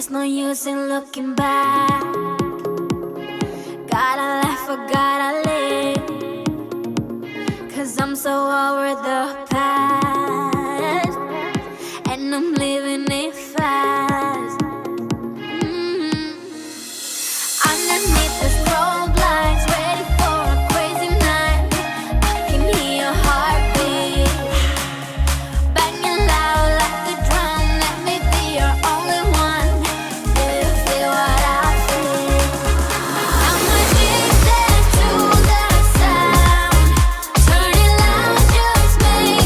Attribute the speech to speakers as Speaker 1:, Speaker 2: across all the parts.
Speaker 1: There's no use in looking back. Gotta laugh or gotta live, 'cause I'm so over the past, and I'm living it fast. Underneath the strobe lights, ready for a crazy night. I can hear your heartbeat banging loud like a drum. Let me be your only one. Do you feel what I feel? I'm addicted to the sound. Turn it loud, just make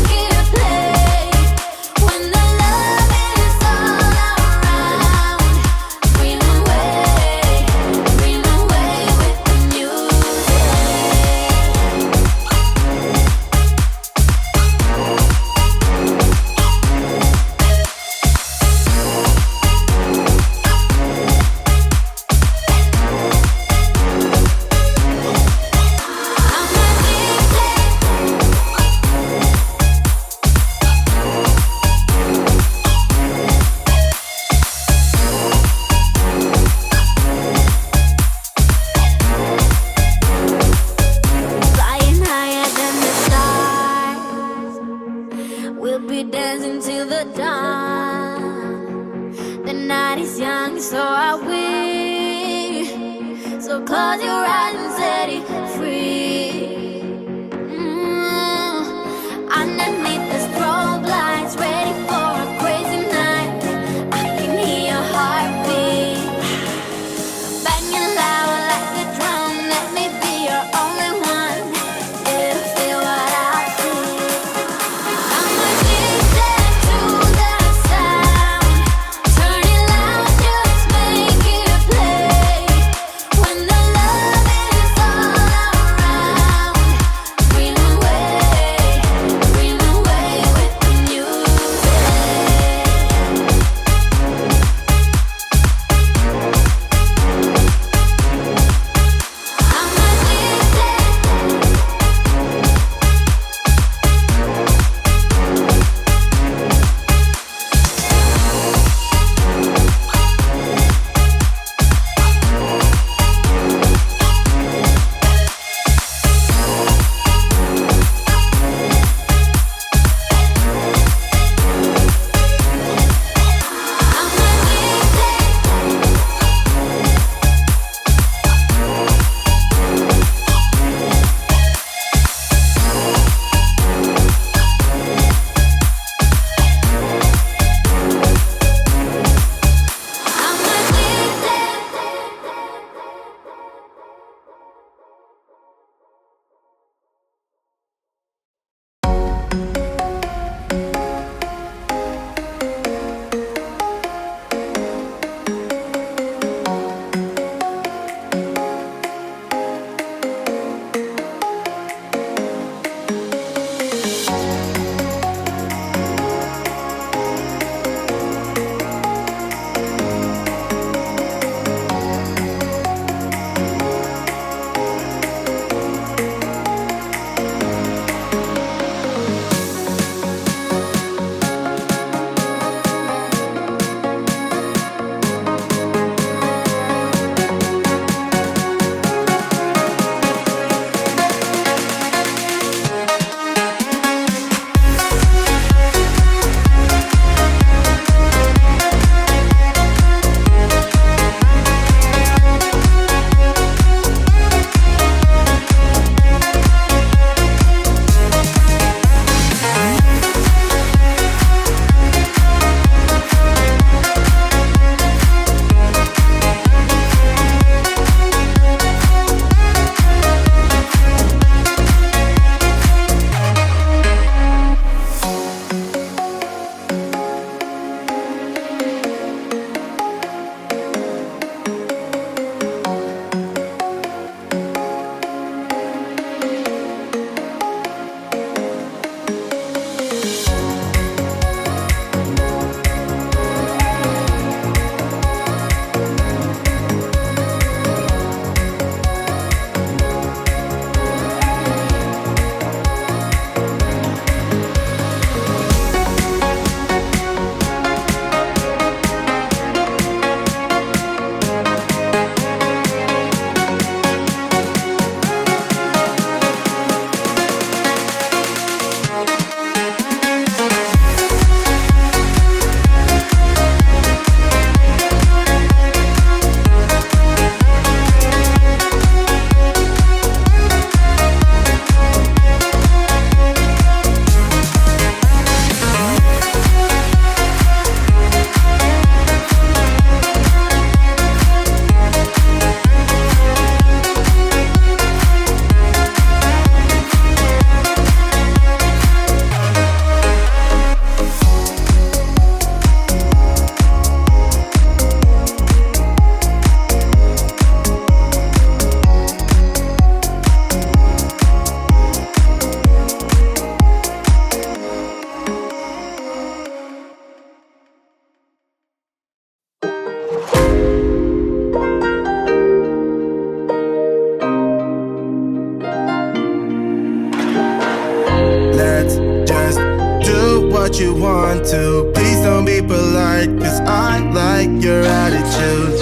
Speaker 2: what you want to. Please don't be polite, cause I like your attitude.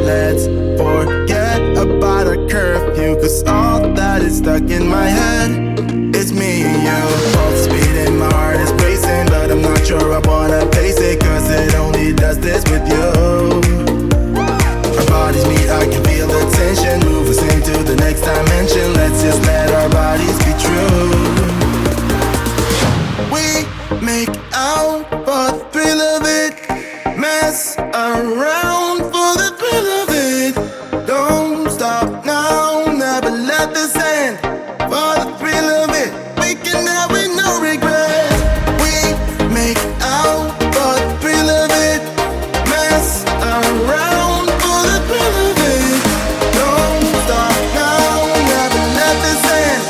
Speaker 2: Let's forget about a curfew, cause all that is stuck in my head. It's me and you, both speed and my heart is racing, but I'm not sure I wanna pace it, cause it only does this with you. Our bodies meet, I can feel the tension, move us into the next dimension. Let's just let our bodies be true. We make out for the thrill of it, mess around for the thrill of it. Don't stop now, never let this end. For the thrill of it, we can have it, no regret. We make out for the thrill of it, mess around for the thrill of it. Don't stop now, never let this end.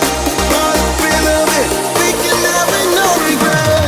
Speaker 2: For the thrill of it, we can have it, no regret.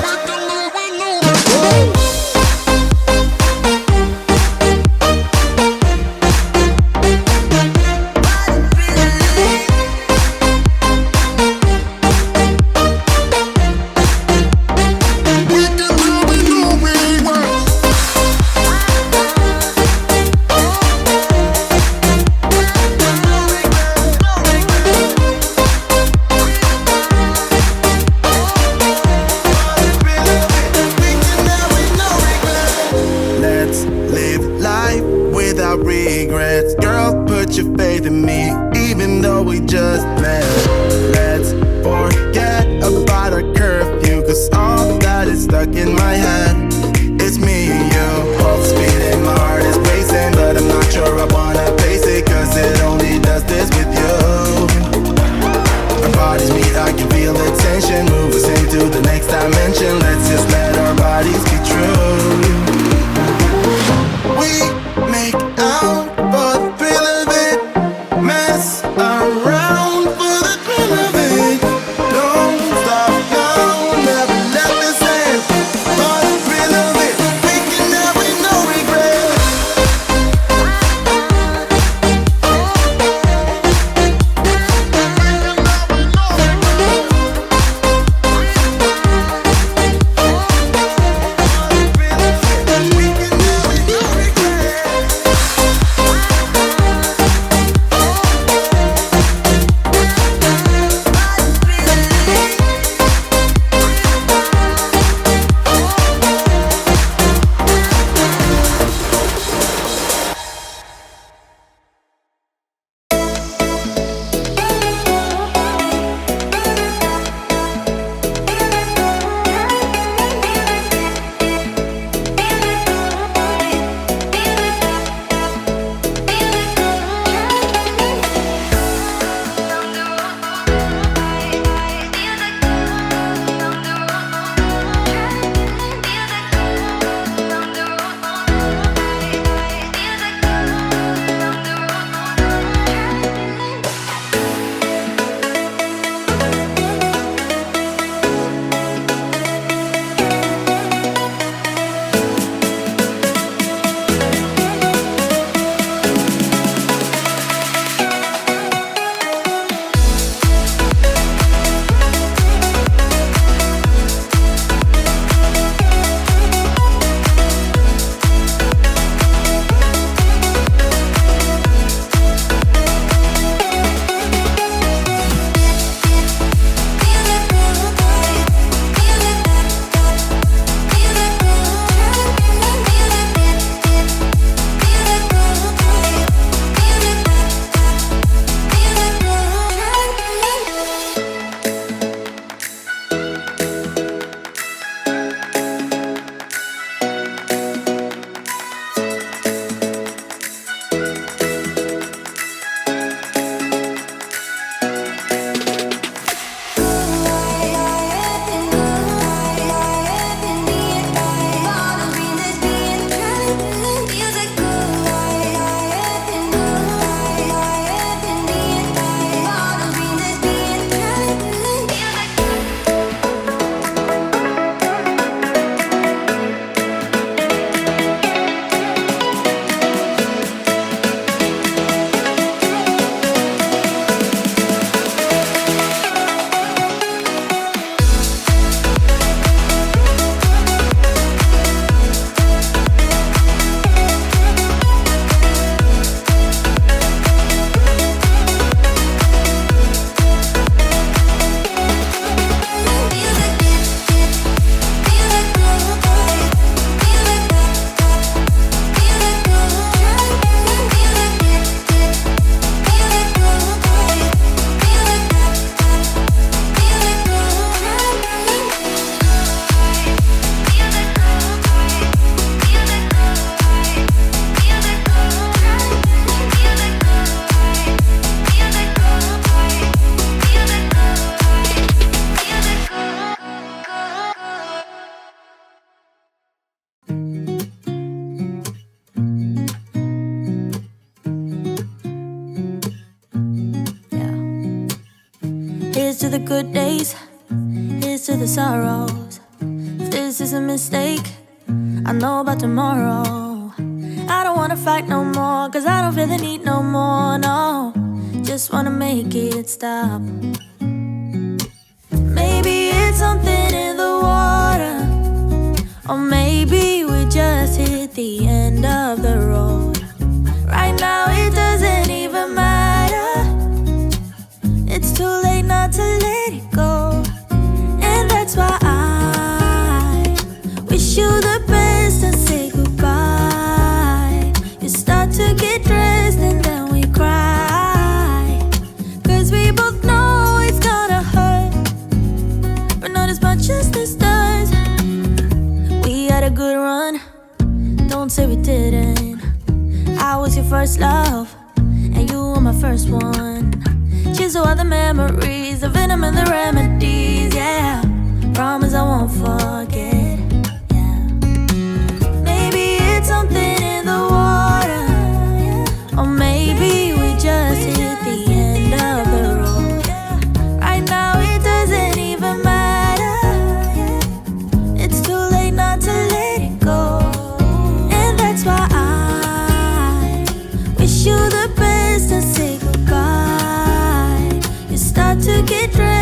Speaker 2: Let's live life without regrets. Girl, put your faith in me, even though we just met. Let's forget about a curfew, cause all that is stuck in my head. It's me and you, both speed and my heart is racing, but I'm not sure I wanna pace it, cause it only does this with you. Our bodies meet, I can feel the tension, move us into the next dimension. Let's just let our bodies be true. We make out for the thrill of it, mess around
Speaker 1: to the good days, here's to the sorrows. If this is a mistake, I know about tomorrow. I don't wanna fight no more, cause I don't feel the need no more, no. Just wanna make it stop. Maybe it's something in the water, or maybe we just hit the end of the road. Right now it doesn't even matter. It's too late not to let it go. And that's why I wish you the best and say goodbye. You start to get dressed and then we cry, cause we both know it's gonna hurt, but not as much as this does. We had a good run, don't say we didn't. I was your first love, and you were my first one. Cheers to all the memories, the venom and the remedies, yeah. Promise I won't forget, yeah. Maybe it's something in the water, or maybe we just hit the end of the road. Right now it doesn't even matter. It's too late not to let it go. And that's why I wish you the best and say goodbye. You start to get dressed